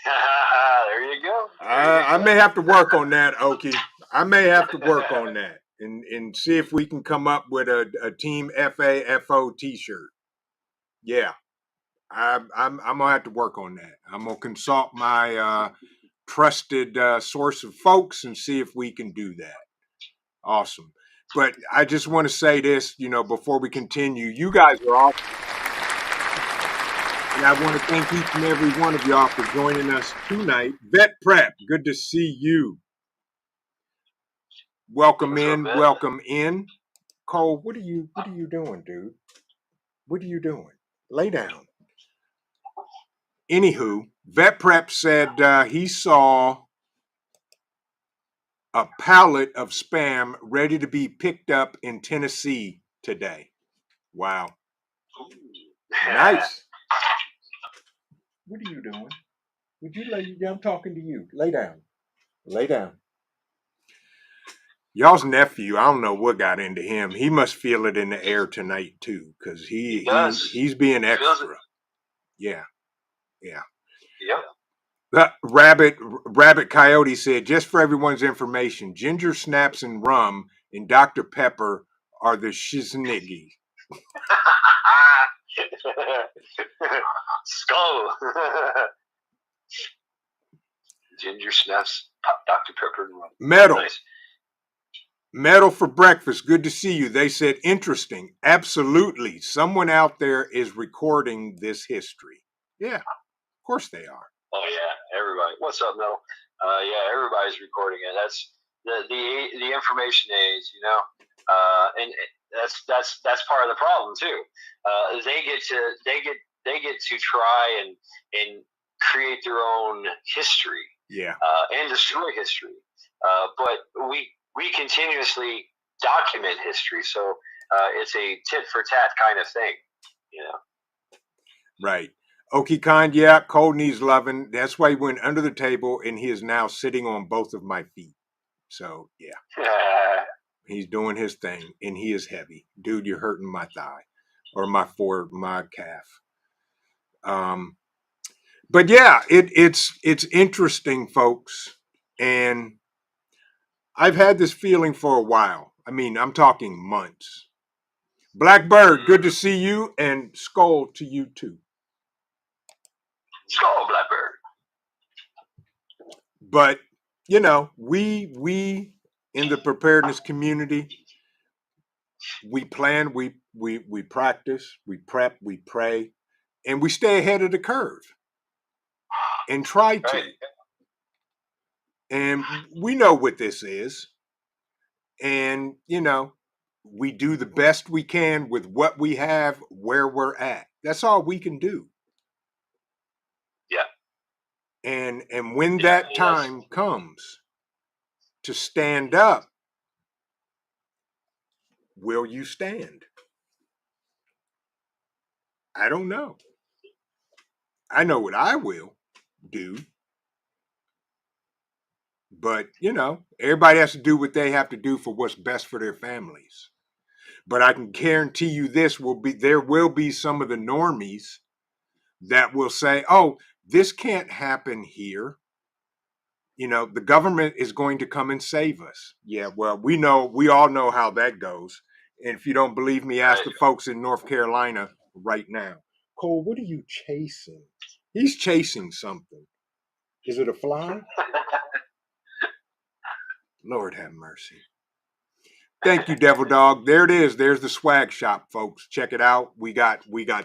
There you go. I may have to work on that, Oki. I may have to work on that and see if we can come up with a Team FAFO T-shirt. Yeah, I'm gonna have to work on that. I'm gonna consult my trusted source of folks and see if we can do that. Awesome. But I just want to say this, before we continue, you guys are awesome. And I want to thank each and every one of y'all for joining us tonight. Vet Prep, good to see you. Welcome in. Cole, what are you doing, dude? What are you doing? Lay down. Anywho, Vet Prep said he saw a pallet of spam ready to be picked up in Tennessee today. Wow. Nice. What are you doing? Would you lay down? I'm talking to you. Lay down. Lay down. Y'all's nephew, I don't know what got into him. He must feel it in the air tonight too, because he's being extra. Yeah. Yep. Rabbit Coyote said, just for everyone's information, ginger snaps and rum and Dr. Pepper are the shizniggy. Skull. Ginger snaps, Dr. Pepper, and rum. Metal. Nice. Metal for breakfast. Good to see you. They said, interesting. Absolutely. Someone out there is recording this history. Yeah, of course they are. Oh yeah, everybody. What's up, Metal? Yeah, everybody's recording it. That's the information age, and that's part of the problem too. They get to try and create their own history. Yeah. And destroy history. But we continuously document history, so it's a tit for tat kind of thing, Right. Oki Khan, yeah, Cole needs loving. That's why he went under the table, and he is now sitting on both of my feet. So, yeah. He's doing his thing, and he is heavy. Dude, you're hurting my thigh or my calf. But yeah, it's interesting, folks. And I've had this feeling for a while. I mean, I'm talking months. Blackbird, good to see you, and Skull to you too. Skull, Blackbird. But we in the preparedness community, we plan, we practice, we prep, we pray, and we stay ahead of the curve and try to. Right. And we know what this is. And, we do the best we can with what we have, where we're at. That's all we can do. Yeah. And when that time comes to stand up, will you stand? I don't know. I know what I will do. But, everybody has to do what they have to do for what's best for their families. But I can guarantee you there will be some of the normies that will say, oh, this can't happen here. The government is going to come and save us. Yeah, well, we all know how that goes. And if you don't believe me, ask the folks in North Carolina right now. Cole, what are you chasing? He's chasing something. Is it a fly? Lord have mercy. Thank you, Devil Dog. There it is. There's the swag shop, folks. Check it out. We got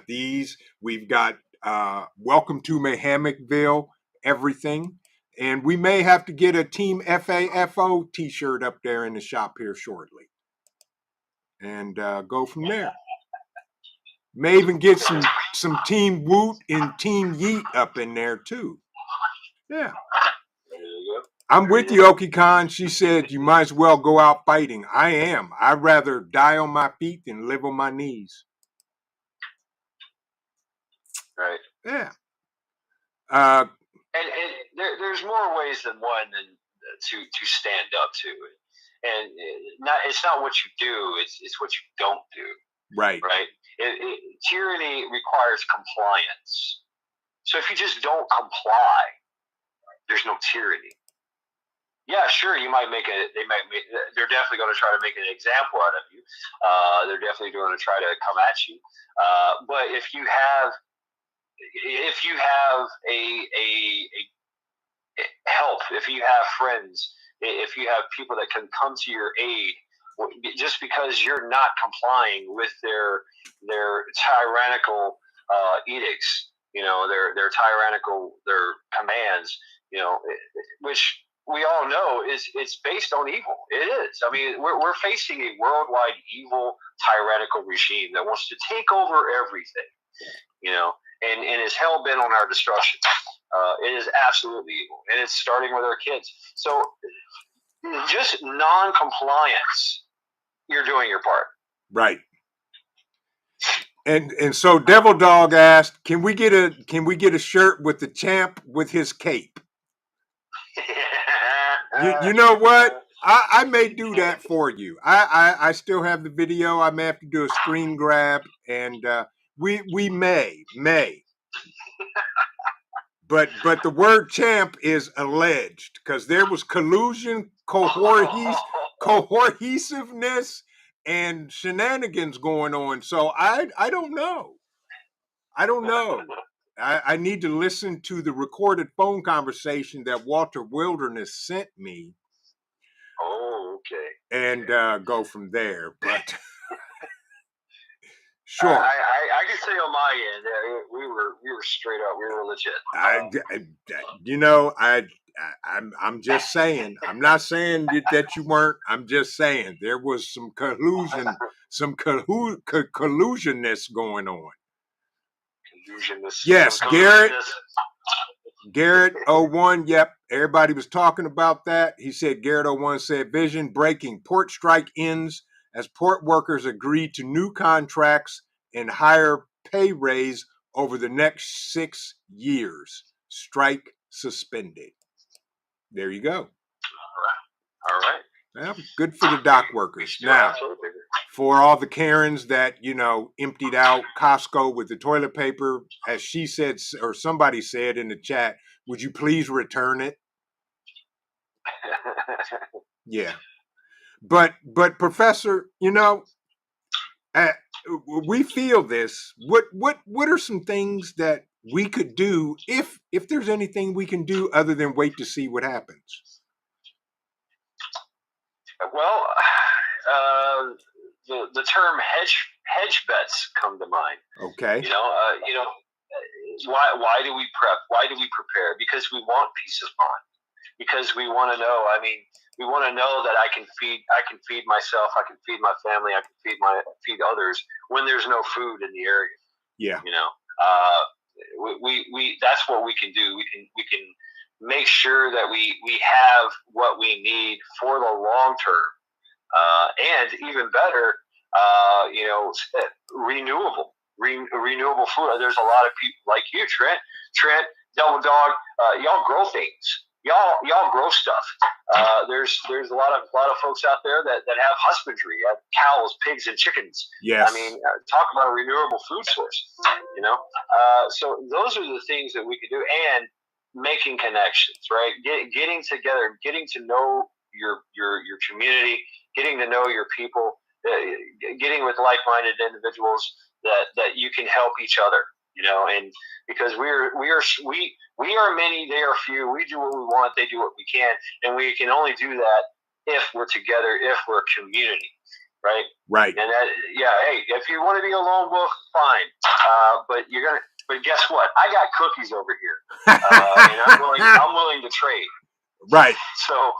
these. We've got Welcome to MAYHEMICville, everything. And we may have to get a Team FAFO t-shirt up there in the shop here shortly. And go from there. May even get some Team Woot and Team Yeet up in there too. Yeah. I'm with you, Oki Khan. She said you might as well go out fighting. I am. I'd rather die on my feet than live on my knees. Right. Yeah. And there's more ways than one to stand up to it. And it's not what you do, it's what you don't do. Right. Right. Tyranny requires compliance. So if you just don't comply, there's no tyranny. Yeah, sure, they're definitely going to try to make an example out of you. They're definitely going to try to come at you. But if you have a help, if you have friends, if you have people that can come to your aid, just because you're not complying with their tyrannical edicts, their tyrannical commands, which we all know it's based on evil. It is. I mean, we're facing a worldwide evil tyrannical regime that wants to take over everything, and is hell bent on our destruction. It is absolutely evil, and it's starting with our kids. So just non-compliance, you're doing your part. Right. And so Devil Dog asked, can we get a shirt with the champ with his cape? You know what? I may do that for you. I still have the video. I may have to do a screen grab, and we may. But the word champ is alleged because there was collusion, cohesiveness, and shenanigans going on. So I don't know. I need to listen to the recorded phone conversation that Walter Wilderness sent me. Oh, okay. And go from there. But sure. I can say on my end, we were straight up. We were legit. I'm just saying. I'm not saying that you weren't. I'm just saying there was some collusion, collusionness going on. Yes, Garrett 01, yep, everybody was talking about that. He said, Garrett 01 said, vision breaking, port strike ends as port workers agree to new contracts and higher pay raise over the next 6 years. Strike suspended. There you go. All right. Well, good for the dock workers. Now, for all the Karens that, emptied out Costco with the toilet paper, as she said, or somebody said in the chat, would you please return it? Yeah. But Professor, we feel this. What are some things that we could do if there's anything we can do other than wait to see what happens? Well, the term hedge bets come to mind. Okay. Why do we prep? Why do we prepare? Because we want peace of mind. Because we want to know. I mean, we want to know that I can feed myself. I can feed my family. I can feed others when there's no food in the area. Yeah. We that's what we can do. We can make sure that we have what we need for the long term, and even better, renewable food. There's a lot of people like you, Trent, Double Dog. Y'all grow things. y'all grow stuff. There's a lot of folks out there that have husbandry, have cows, pigs, and chickens. Yes. I mean, talk about a renewable food source. So those are the things that we could do, and making connections, right? Getting together, getting to know your community, getting to know your people, getting with like-minded individuals that you can help each other. And because we are many, they are few. We do what we want, they do what we can, and we can only do that if we're together, if we're a community, right? Right. And hey, if you want to be a lone wolf, fine. But guess what? I got cookies over here, and I'm willing to trade. Right. So.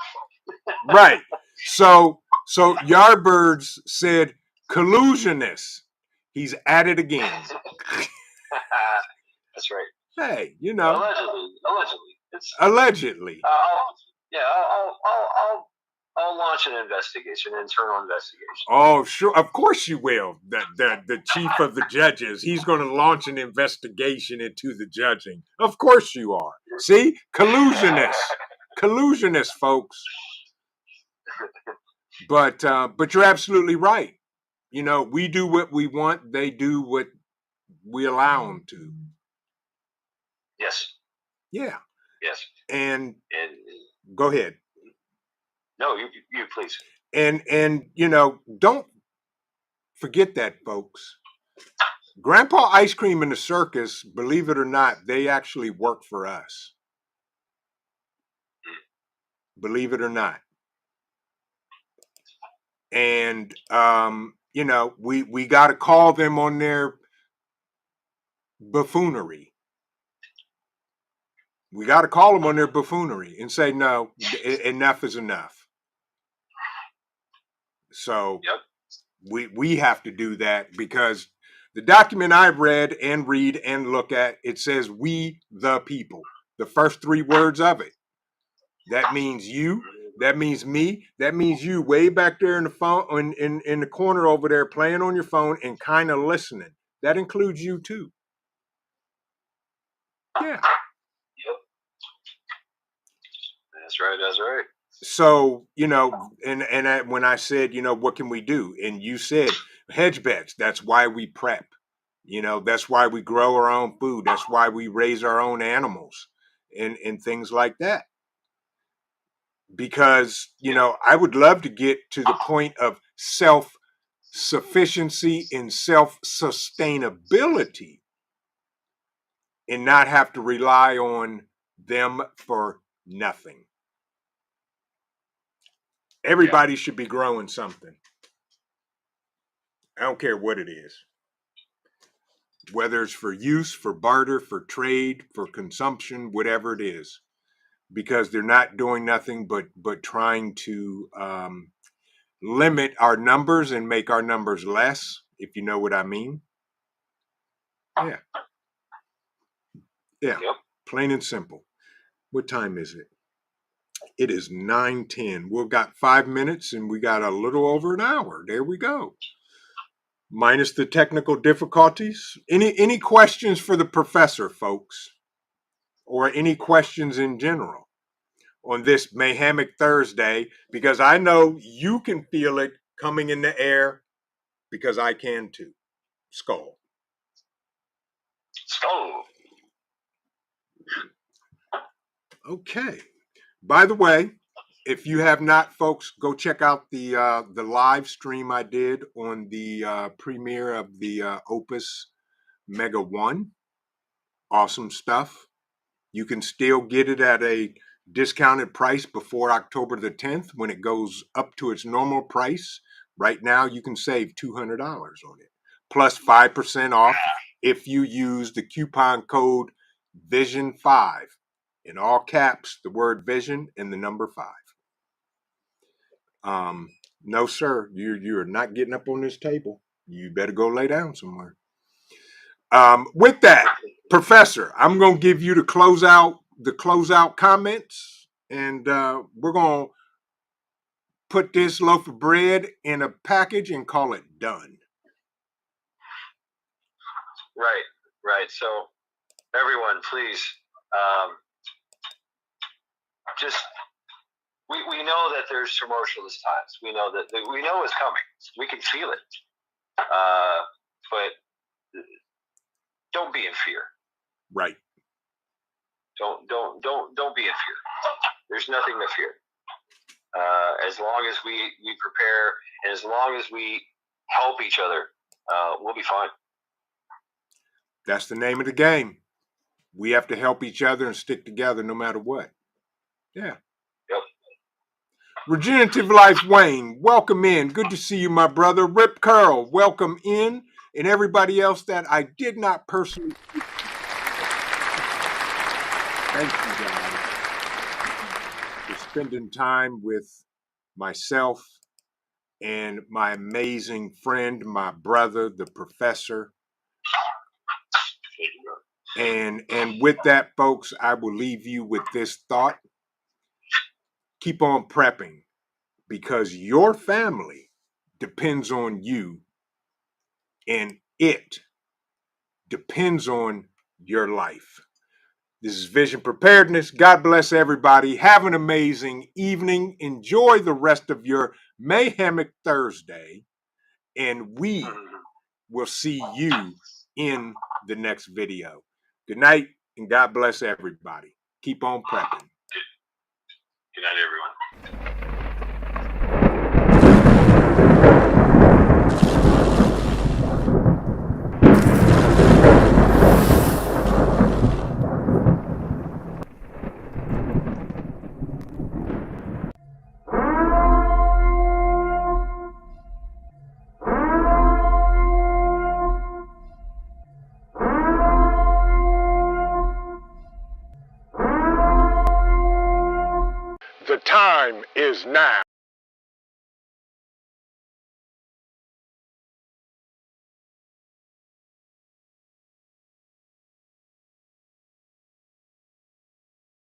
Right. So Yardbirds said collusionist. He's at it again. That's right. Hey, Allegedly. I'll launch an investigation, an internal investigation. Oh, sure. Of course you will. The chief of the judges, he's going to launch an investigation into the judging. Of course you are. See? Collusionist, folks. But you're absolutely right. We do what we want. They do what we allow them to. Yes. Yeah. Yes. And go ahead. No, you please. And don't forget that, folks. Grandpa Ice Cream and the Circus, believe it or not, they actually work for us. Believe it or not. And we got to call them on their buffoonery. We got to call them on their buffoonery and say, no, enough is enough. So we have to do that, because the document I've read and read and look at, it says we the people. The first 3 words of it. That means you. That means me. That means you way back there in the phone, in the corner over there, playing on your phone and kind of listening. That includes you too. Yeah. Yep. That's right. So, and when I said, what can we do? And you said hedge bets. That's why we prep. That's why we grow our own food. That's why we raise our own animals and things like that. Because, I would love to get to the point of self-sufficiency and self-sustainability and not have to rely on them for nothing. Everybody should be growing something. I don't care what it is. Whether it's for use, for barter, for trade, for consumption, whatever it is. Because they're not doing nothing but trying to limit our numbers and make our numbers less, if you know what I mean. Yeah. Yep. Plain and simple. What time is it? It is 9:10. We've got 5 minutes and we got a little over an hour. There we go. Minus the technical difficulties. Any questions for the professor, folks? Or any questions in general on this Mayhemic Thursday? Because I know you can feel it coming in the air, because I can too. Skull. Okay. By the way, if you have not, folks, go check out the live stream I did on the premiere of the Opus Mega 1. Awesome stuff. You can still get it at a discounted price before October the 10th when it goes up to its normal price. Right now, you can save $200 on it, plus 5% off if you use the coupon code VISION5. In all caps, the word vision and the number 5. No, sir, you're not getting up on this table. You better go lay down somewhere. With that, Professor, I'm going to give you the closeout comments, and we're going to put this loaf of bread in a package and call it done. Right. So, everyone, please just we know that there's tumultuous times. We know that we know it's coming. We can feel it. But don't be in fear. Right. Don't be in fear. There's nothing to fear. As long as we prepare, and as long as we help each other, we'll be fine. That's the name of the game. We have to help each other and stick together no matter what. Yeah. Yep. Regenerative Life Wayne, welcome in. Good to see you, my brother. Rip Curl, welcome in. And everybody else that I did not personally. Thank you, guys, for spending time with myself and my amazing friend, my brother, the professor. And with that, folks, I will leave you with this thought. Keep on prepping, because your family depends on you, and it depends on your life. This is Vision Preparedness. God bless everybody. Have an amazing evening. Enjoy the rest of your MAYHEMIC Thursday, and we will see you in the next video. Good night, and God bless everybody. Keep on prepping. Good night, everyone. The time is now.